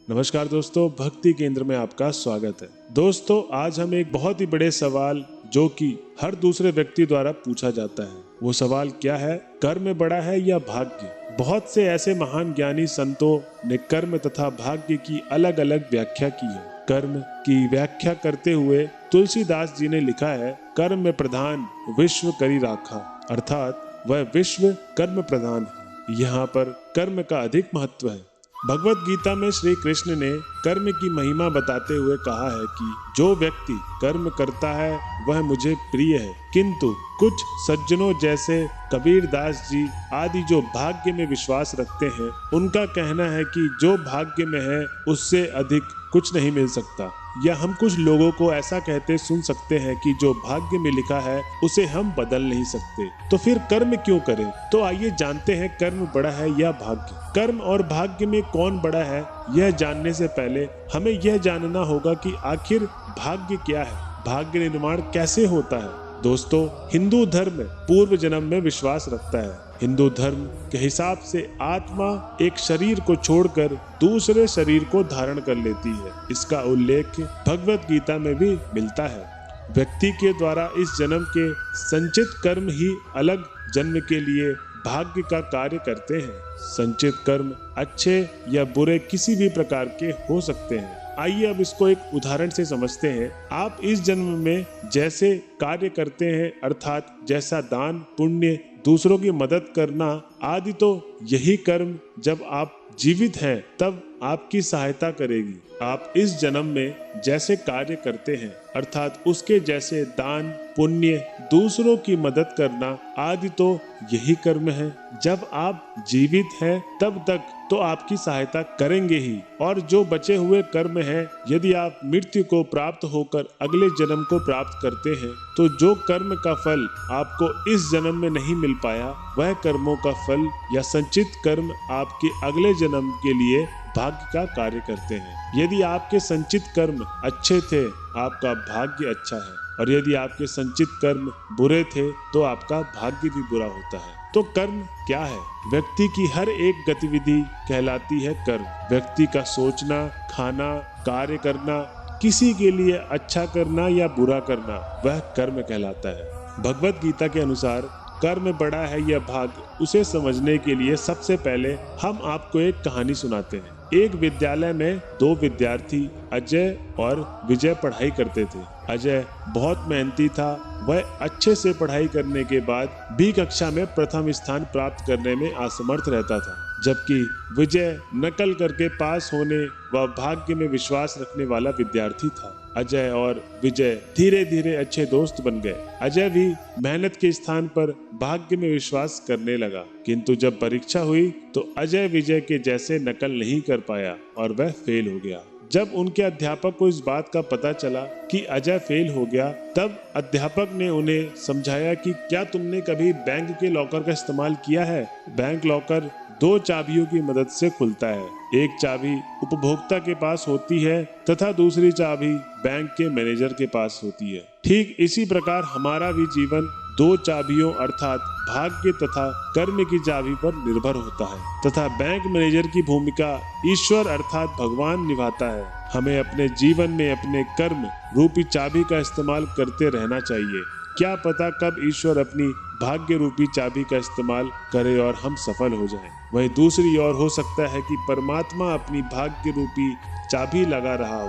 नमस्कार दोस्तों, भक्ति केंद्र में आपका स्वागत है। दोस्तों, आज हम एक बहुत ही बड़े सवाल जो कि हर दूसरे व्यक्ति द्वारा पूछा जाता है, वो सवाल क्या है? कर्म बड़ा है या भाग्य? बहुत से ऐसे महान ज्ञानी संतों ने कर्म तथा भाग्य की अलग अलग व्याख्या की है। कर्म की व्याख्या करते हुए तुलसीदास जी ने लिखा है, कर्म में प्रधान विश्व करी राखा, अर्थात वह विश्व कर्म प्रधान है। यहाँ पर कर्म का अधिक महत्व है। भगवत गीता में श्री कृष्ण ने कर्म की महिमा बताते हुए कहा है कि जो व्यक्ति कर्म करता है वह मुझे प्रिय है, किंतु कुछ सज्जनों जैसे कबीर दास जी आदि जो भाग्य में विश्वास रखते हैं, उनका कहना है कि जो भाग्य में है उससे अधिक कुछ नहीं मिल सकता। या हम कुछ लोगों को ऐसा कहते सुन सकते हैं कि जो भाग्य में लिखा है उसे हम बदल नहीं सकते, तो फिर कर्म क्यों करें? तो आइए जानते हैं कर्म बड़ा है या भाग्य। कर्म और भाग्य में कौन बड़ा है, यह जानने से पहले हमें यह जानना होगा कि आखिर भाग्य क्या है, भाग्य निर्माण कैसे होता है। दोस्तों, हिंदू धर्म पूर्व जन्म में विश्वास रखता है। हिंदू धर्म के हिसाब से आत्मा एक शरीर को छोड़कर दूसरे शरीर को धारण कर लेती है। इसका उल्लेख भगवत गीता में भी मिलता है। व्यक्ति के द्वारा इस जन्म के संचित कर्म ही अलग जन्म के लिए भाग्य का कार्य करते हैं। संचित कर्म अच्छे या बुरे किसी भी प्रकार के हो सकते हैं। आइए अब इसको एक उदाहरण से समझते हैं। आप इस जन्म में जैसे कार्य करते हैं, अर्थात जैसा दान पुण्य, दूसरों की मदद करना आदि, तो यही कर्म जब आप जीवित हैं तब आपकी सहायता करेगी। आप इस जन्म में जैसे कार्य करते हैं, अर्थात उसके जैसे दान पुण्य, दूसरों की मदद करना आदि, तो यही कर्म है। जब आप जीवित हैं तब तक तो आपकी सहायता करेंगे ही। और जो बचे हुए कर्म हैं, यदि आप मृत्यु को प्राप्त होकर अगले जन्म को प्राप्त करते हैं, तो जो कर्म का फल आपको इस जन्म में नहीं मिल पाया, वह कर्मों का फल या संचित कर्म आपके अगले जन्म के लिए भाग्य का कार्य करते हैं। यदि आपके संचित कर्म अच्छे थे, आपका भाग्य अच्छा है, और यदि आपके संचित कर्म बुरे थे तो आपका भाग्य भी बुरा होता है। तो कर्म क्या है? व्यक्ति की हर एक गतिविधि कहलाती है कर्म। व्यक्ति का सोचना, खाना, कार्य करना, किसी के लिए अच्छा करना या बुरा करना, वह कर्म कहलाता है। भगवत गीता के अनुसार कर्म बड़ा है या भाग्य, उसे समझने के लिए सबसे पहले हम आपको एक कहानी सुनाते हैं। एक विद्यालय में दो विद्यार्थी अजय और विजय पढ़ाई करते थे। अजय बहुत मेहनती था। वह अच्छे से पढ़ाई करने के बाद भी कक्षा में प्रथम स्थान प्राप्त करने में असमर्थ रहता था, जबकि विजय नकल करके पास होने व भाग्य में विश्वास रखने वाला विद्यार्थी था। अजय और विजय धीरे धीरे अच्छे दोस्त बन गए। अजय भी मेहनत के स्थान पर भाग्य में विश्वास करने लगा, किंतु जब परीक्षा हुई तो अजय विजय के जैसे नकल नहीं कर पाया और वह फेल हो गया। जब उनके अध्यापक को इस बात का पता चला कि अजय फेल हो गया, तब अध्यापक ने उन्हें समझाया कि क्या तुमने कभी बैंक के लॉकर का इस्तेमाल किया है? बैंक लॉकर दो चाबियों की मदद से खुलता है। एक चाबी उपभोक्ता के पास होती है तथा दूसरी चाबी बैंक के मैनेजर के पास होती है। ठीक इसी प्रकार हमारा भी जीवन दो चाबियों अर्थात भाग्य तथा कर्म की चाबी पर निर्भर होता है, तथा बैंक मैनेजर की भूमिका ईश्वर अर्थात भगवान निभाता है। हमें अपने जीवन में अपने कर्म रूपी चाबी का इस्तेमाल करते रहना चाहिए। क्या पता कब ईश्वर अपनी भाग्य रूपी चाबी का इस्तेमाल करे और हम सफल हो जाएं। वहीं दूसरी ओर हो सकता है कि परमात्मा अपनी भाग्य रूपी चाबी लगा रहा हो,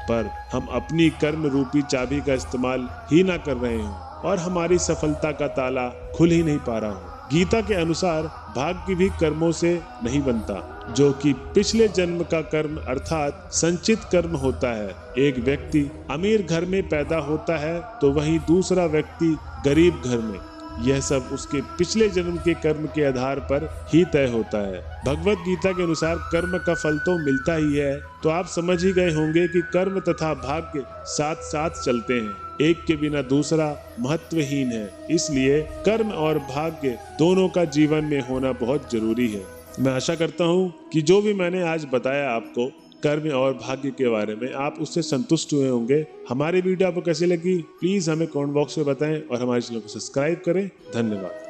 पर हम अपनी कर्म रूपी चाबी का इस्तेमाल ही ना कर रहे हों और हमारी सफलता का ताला खुल ही नहीं पा रहा हो। गीता के अनुसार भाग्य भी कर्मों से नहीं बनता, जो कि पिछले जन्म का कर्म अर्थात संचित कर्म होता है। एक व्यक्ति अमीर घर में पैदा होता है तो वहीं दूसरा व्यक्ति गरीब घर में। यह सब उसके पिछले जन्म के कर्म के आधार पर ही तय होता है। भगवत गीता के अनुसार कर्म का फल तो मिलता ही है, तो आप समझ ही गए होंगे कि कर्म तथा भाग्य साथ साथ चलते हैं, एक के बिना दूसरा महत्वहीन है। इसलिए कर्म और भाग्य दोनों का जीवन में होना बहुत जरूरी है। मैं आशा करता हूँ कि जो भी मैंने आज बताया आपको कर्म और भाग्य के बारे में, आप उससे संतुष्ट हुए होंगे। हमारी वीडियो आपको कैसी लगी प्लीज हमें कमेंट बॉक्स में बताएं और हमारे चैनल को सब्सक्राइब करें। धन्यवाद।